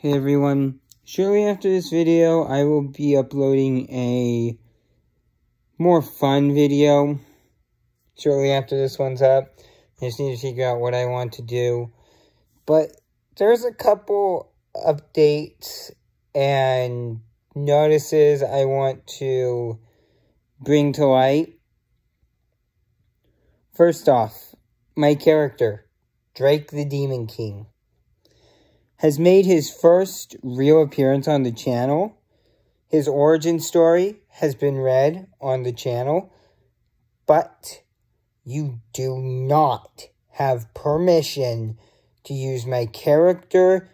Hey everyone, shortly after this video, I will be uploading a more fun video. Shortly after this one's up, I just need to figure out what I want to do. But there's a couple updates and notices I want to bring to light. First off, my character, Drake the Demon King, has made his first real appearance on the channel. His origin story has been read on the channel, but you do not have permission to use my character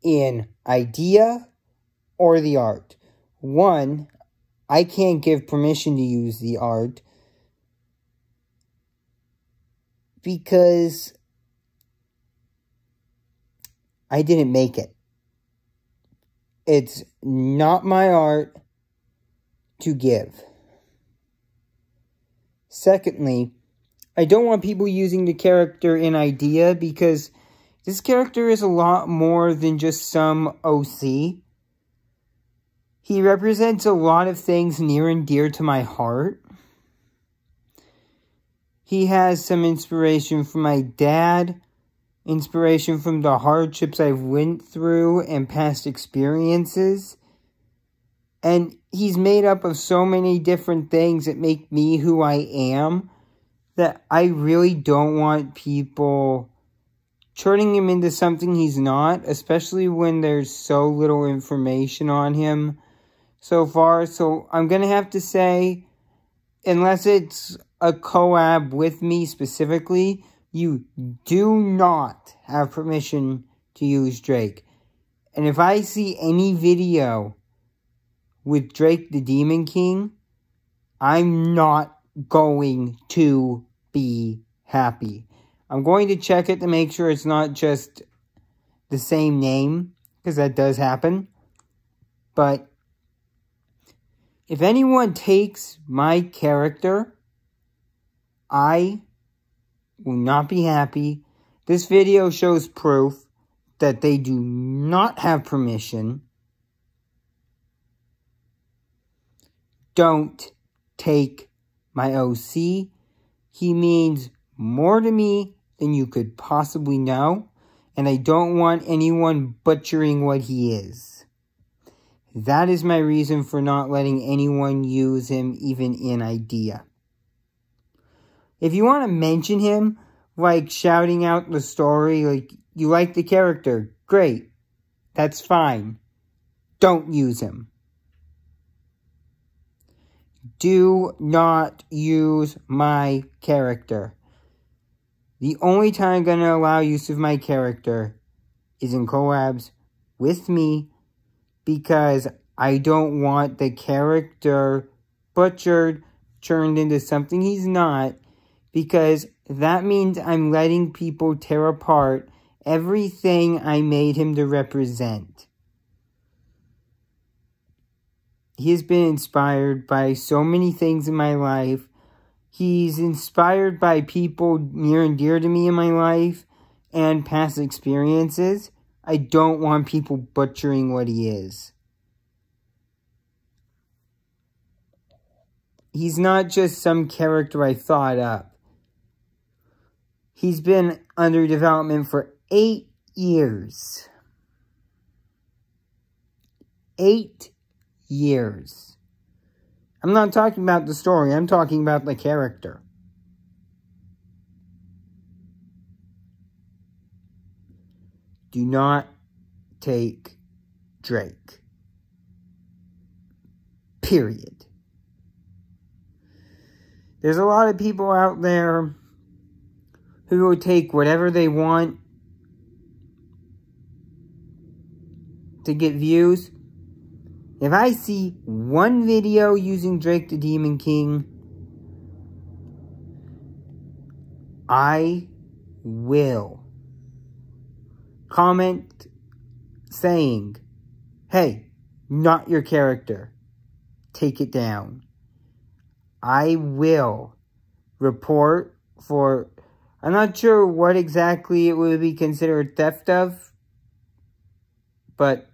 in idea or the art. One, I can't give permission to use the art because I didn't make it. It's not my art to give. Secondly, I don't want people using the character in idea because this character is a lot more than just some OC. He represents a lot of things near and dear to my heart. He has some inspiration from my dad, inspiration from the hardships I've went through and past experiences. And he's made up of so many different things that make me who I am that I really don't want people turning him into something he's not, especially when there's so little information on him so far. So I'm going to have to say, unless it's a collab with me specifically, you do not have permission to use Drake. And if I see any video with Drake the Demon King, I'm not going to be happy. I'm going to check it to make sure it's not just the same name, because that does happen. But if anyone takes my character, I will not be happy. This video shows proof that they do not have permission. Don't take my OC. He means more to me than you could possibly know, and I don't want anyone butchering what he is. That is my reason for not letting anyone use him even in idea. If you want to mention him, like shouting out the story, like you like the character, great. That's fine. Don't use him. Do not use my character. The only time I'm going to allow use of my character is in collabs with me, because I don't want the character butchered, turned into something he's not, because that means I'm letting people tear apart everything I made him to represent. He has been inspired by so many things in my life. He's inspired by people near and dear to me in my life and past experiences. I don't want people butchering what he is. He's not just some character I thought up. He's been under development for 8 years. 8 years. I'm not talking about the story. I'm talking about the character. Do not take Drake. Period. There's a lot of people out there who will take whatever they want to get views. If I see one video using Drake the Demon King, I will comment saying, hey, not your character. Take it down. I will report for, I'm not sure what exactly it would be considered theft of, but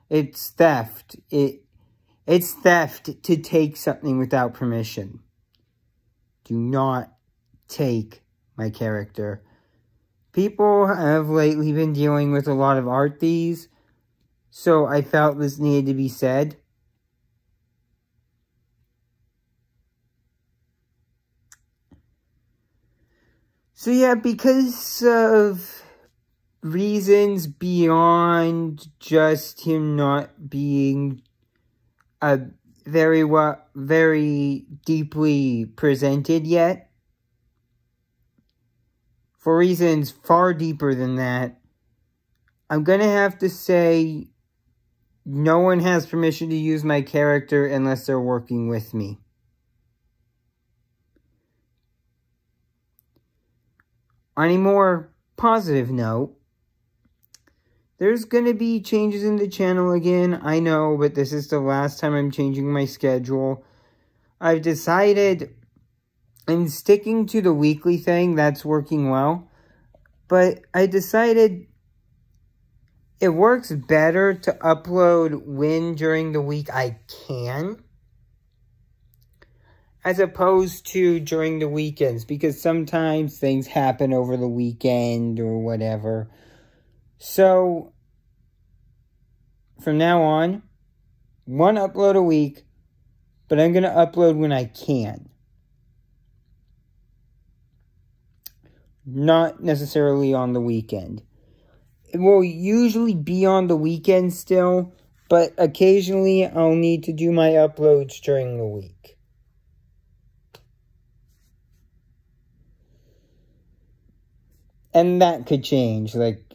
it's theft. It's theft to take something without permission. Do not take my character. People have lately been dealing with a lot of art thieves, so I felt this needed to be said. So yeah, because of reasons beyond just him not being very deeply presented yet, for reasons far deeper than that, I'm gonna have to say no one has permission to use my character unless they're working with me. On a more positive note, there's going to be changes in the channel again, I know, but this is the last time I'm changing my schedule. I've decided I'm sticking to the weekly thing, that's working well, but I decided it works better to upload when during the week I can, as opposed to during the weekends, because sometimes things happen over the weekend or whatever. So, from now on, one upload a week, but I'm going to upload when I can. Not necessarily on the weekend. It will usually be on the weekend still, but occasionally I'll need to do my uploads during the week. And that could change, like,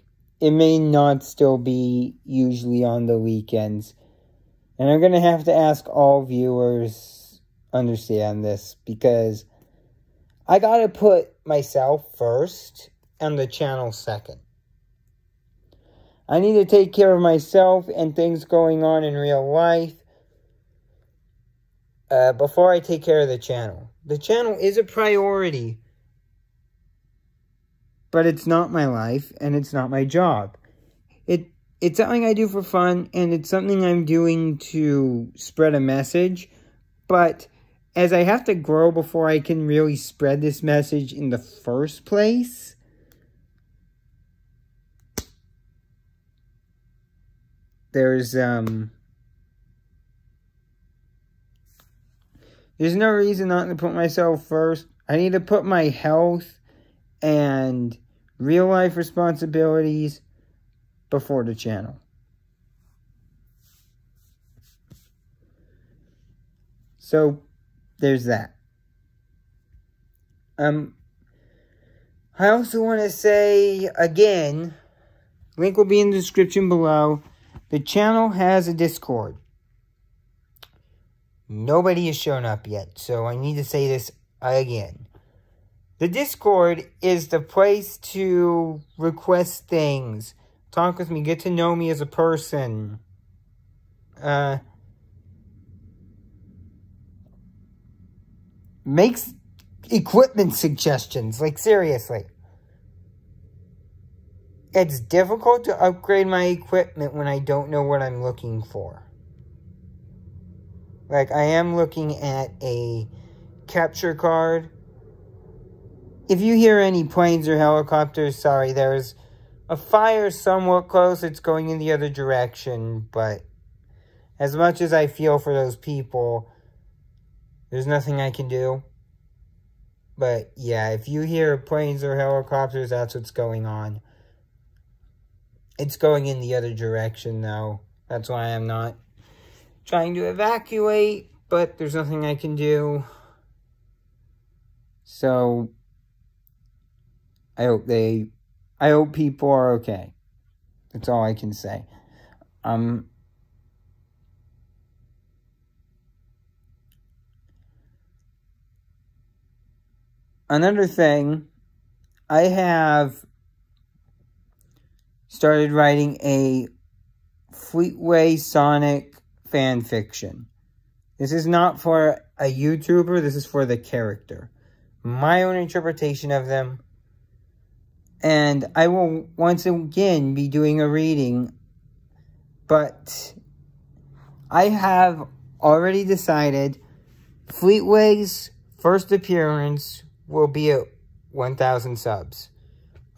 it may not still be usually on the weekends. And I'm going to have to ask all viewers understand this, because I got to put myself first and the channel second. I need to take care of myself and things going on in real life before I take care of the channel. The channel is a priority, but it's not my life, and it's not my job. It's something I do for fun, and it's something I'm doing to spread a message, but as I have to grow before I can really spread this message in the first place, there's no reason not to put myself first. I need to put my health and real life responsibilities before the channel. So there's that. I also want to say again, link will be in the description below. The channel has a Discord. Nobody has shown up yet, so I need to say this again. The Discord is the place to request things, talk with me, get to know me as a person. Makes equipment suggestions, like seriously. It's difficult to upgrade my equipment when I don't know what I'm looking for. Like, I am looking at a capture card. If you hear any planes or helicopters, sorry, there's a fire somewhat close. It's going in the other direction, but as much as I feel for those people, there's nothing I can do. But yeah, if you hear planes or helicopters, that's what's going on. It's going in the other direction, though. That's why I'm not trying to evacuate, but there's nothing I can do. So I hope people are okay. That's all I can say. Another thing, I have started writing a Fleetway Sonic fan fiction. This is not for a YouTuber, this is for the character. My own interpretation of them. And I will once again be doing a reading, but I have already decided Fleetway's first appearance will be at 1,000 subs.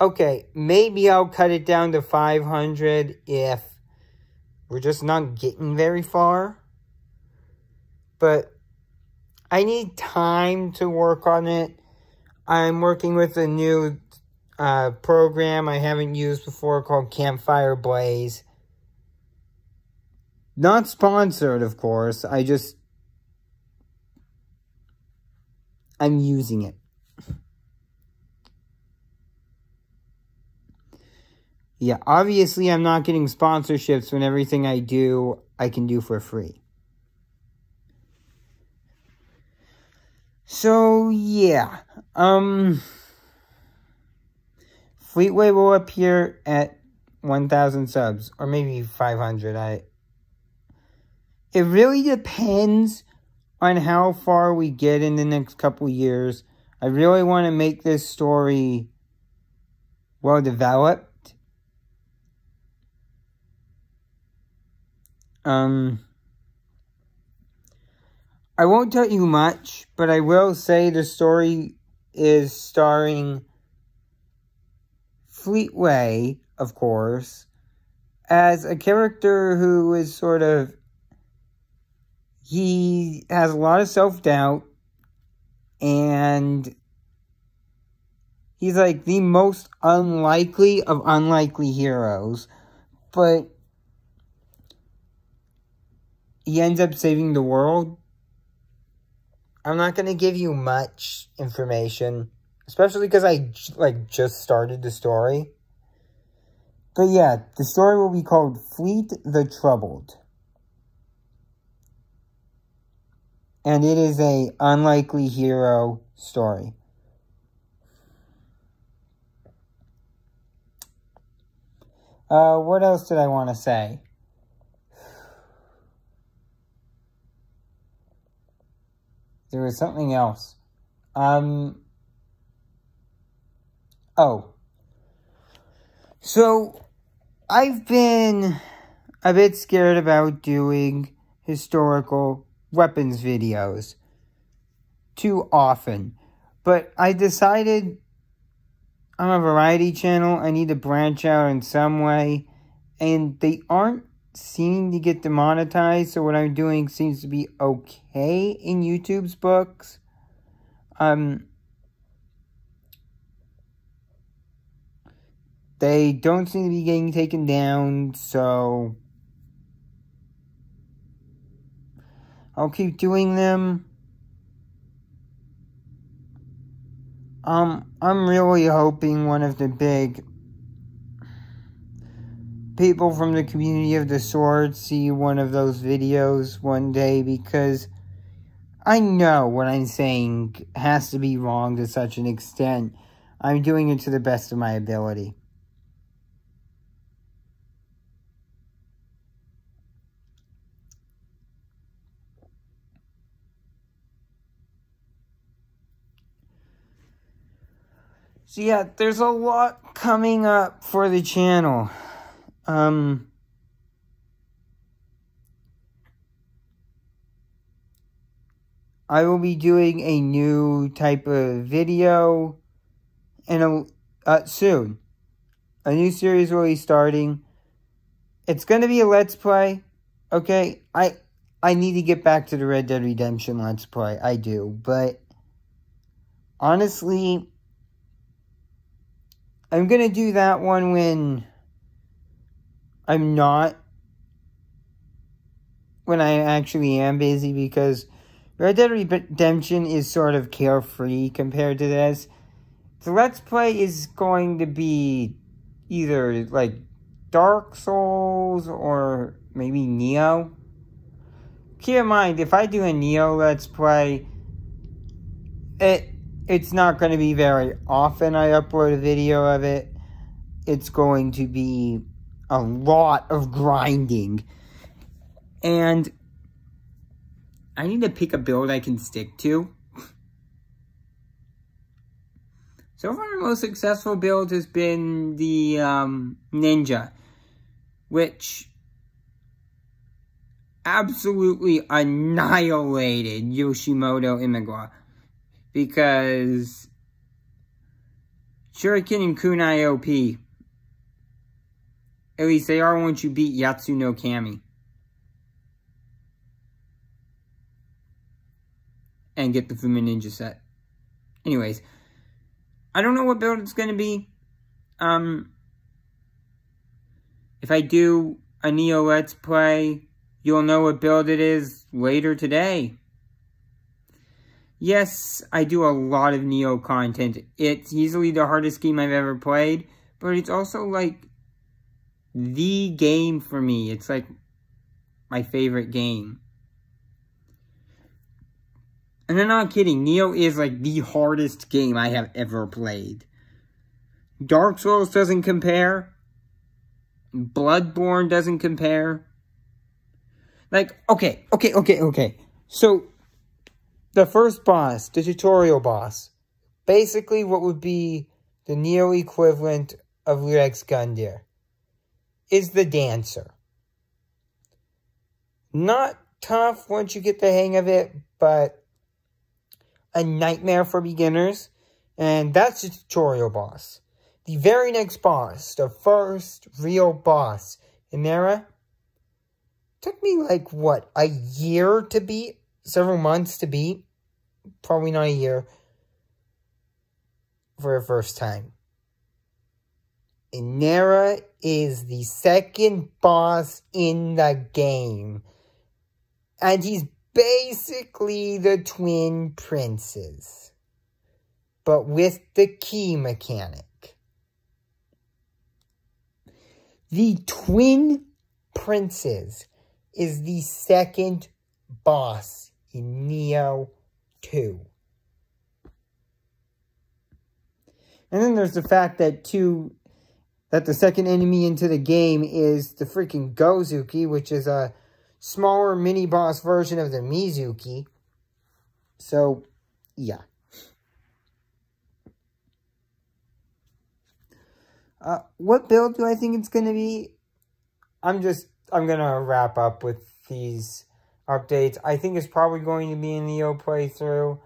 Okay, maybe I'll cut it down to 500 if we're just not getting very far. But I need time to work on it. I'm working with a new program I haven't used before called Campfire Blaze. Not sponsored, of course. I'm using it. Yeah, obviously I'm not getting sponsorships when everything I do, I can do for free. So, yeah. Fleetway will appear at 1,000 subs. Or maybe 500. It really depends on how far we get in the next couple years. I really want to make this story well developed. I won't tell you much, but I will say the story is starring Fleetway, of course, as a character who is sort of, he has a lot of self-doubt, and he's like the most unlikely of unlikely heroes, but he ends up saving the world. I'm not going to give you much information, especially because I, just started the story. But yeah, the story will be called Fleet the Troubled. And it is a unlikely hero story. What else did I want to say? There was something else. Oh. So, I've been a bit scared about doing historical weapons videos too often. But I decided I'm a variety channel. I need to branch out in some way. And they aren't seeming to get demonetized, so what I'm doing seems to be okay in YouTube's books. They don't seem to be getting taken down, so I'll keep doing them. I'm really hoping one of the big people from the community of the sword see one of those videos one day, because I know what I'm saying has to be wrong to such an extent. I'm doing it to the best of my ability. So yeah, there's a lot coming up for the channel. I will be doing a new type of video soon. A new series will be starting. It's going to be a Let's Play. Okay, I need to get back to the Red Dead Redemption Let's Play. I do, but honestly, I'm going to do that one when when I actually am busy, because Red Dead Redemption is sort of carefree compared to this. The Let's Play is going to be either like Dark Souls or maybe Neo. Keep in mind, if I do a Neo Let's Play, it's not going to be very often I upload a video of it. It's going to be a lot of grinding. And I need to pick a build I can stick to. So So far, my most successful build has been the Ninja, which absolutely annihilated Yoshimoto Imagawa, because Shuriken and Kunai OP. At least they are once you beat Yatsu no Kami. And get the Fuma Ninja set. Anyways, I don't know what build it's going to be. If I do a Neo Let's Play, you'll know what build it is later today. Yes, I do a lot of Neo content. It's easily the hardest game I've ever played, but it's also like the game for me. It's like my favorite game. And I'm not kidding, Neo is like the hardest game I have ever played. Dark Souls doesn't compare. Bloodborne doesn't compare. Like, okay. So, the first boss, the tutorial boss, basically what would be the Neo equivalent of Lyrex Gundyr, is the Dancer. Not tough once you get the hang of it, but a nightmare for beginners, and that's the tutorial boss. The very next boss, the first real boss, Inara, took me like, what, a year to beat? Several months to beat? Probably not a year. For the first time. Inara is the second boss in the game. And he's basically the twin princes, but with the key mechanic. The twin princes is the second boss in Neo 2. And then there's the fact that the second enemy into the game is the freaking Gozuki, which is a smaller mini-boss version of the Mizuki. So, yeah. What build do I think it's going to be? I'm going to wrap up with these updates. I think it's probably going to be a Neo playthrough,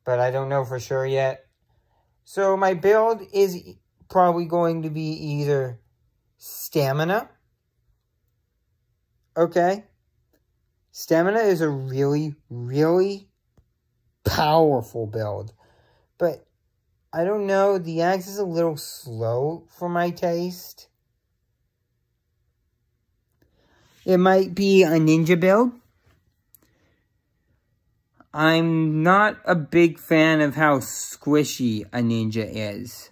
but I don't know for sure yet. So, my build is probably going to be either Stamina. Okay. Stamina is a really, really powerful build. But, I don't know, the axe is a little slow for my taste. It might be a ninja build. I'm not a big fan of how squishy a ninja is.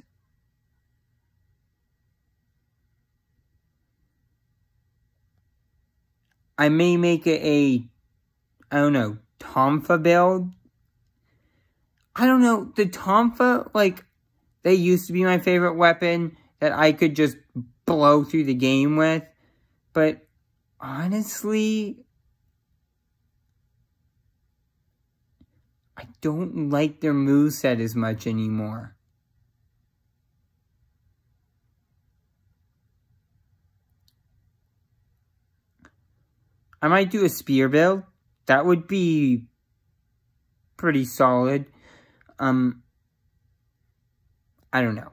I may make it a, I don't know, Tonfa build. I don't know, the Tonfa, like, they used to be my favorite weapon that I could just blow through the game with. But, honestly, I don't like their moveset as much anymore. I might do a spear build. That would be pretty solid. I don't know.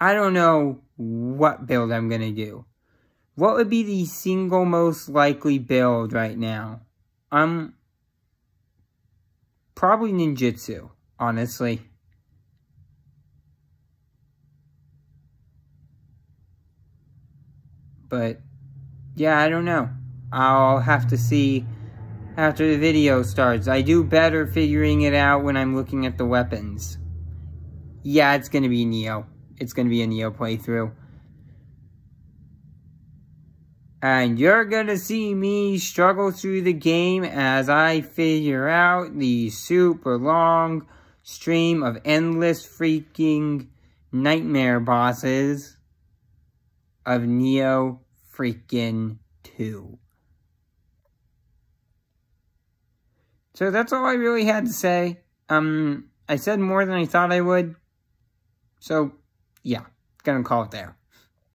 I don't know what build I'm going to do. What would be the single most likely build right now? Probably ninjutsu, honestly. But yeah, I don't know. I'll have to see after the video starts. I do better figuring it out when I'm looking at the weapons. Yeah, it's going to be Neo. It's going to be a Neo playthrough. And you're going to see me struggle through the game as I figure out the super long stream of endless freaking nightmare bosses of Neo freaking 2. So that's all I really had to say. I I said more than I thought I would. So, yeah, gonna call it there.